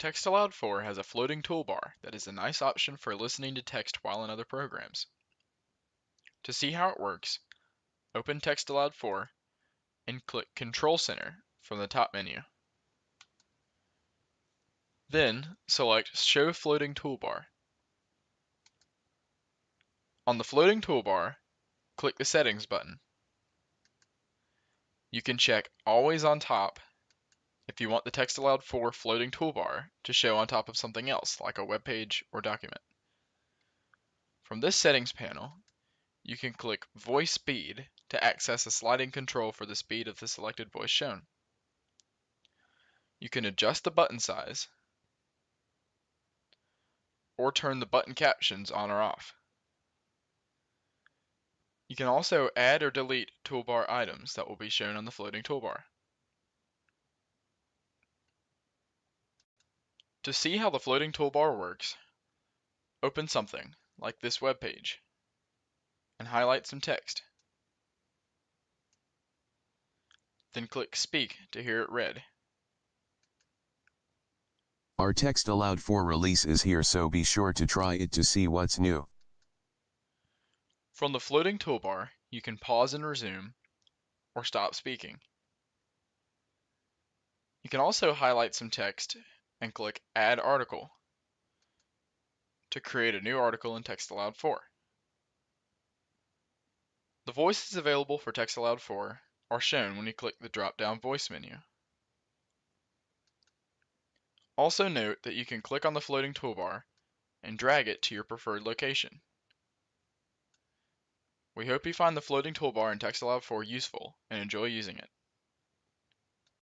TextAloud 4 has a floating toolbar that is a nice option for listening to text while in other programs. To see how it works, open TextAloud 4 and click Control Center from the top menu. Then select Show Floating Toolbar. On the floating toolbar, click the Settings button. You can check Always on Top if you want the TextAloud 4 floating toolbar to show on top of something else, like a web page or document. From this settings panel, you can click Voice Speed to access a sliding control for the speed of the selected voice shown. You can adjust the button size or turn the button captions on or off. You can also add or delete toolbar items that will be shown on the floating toolbar. To see how the floating toolbar works, open something like this web page and highlight some text. Then click Speak to hear it read. Our TextAloud 4 release is here, so be sure to try it to see what's new. From the floating toolbar, you can pause and resume or stop speaking. You can also highlight some text and click Add Article to create a new article in TextAloud 4. The voices available for TextAloud 4 are shown when you click the drop-down voice menu. Also note that you can click on the floating toolbar and drag it to your preferred location. We hope you find the floating toolbar in TextAloud 4 useful and enjoy using it.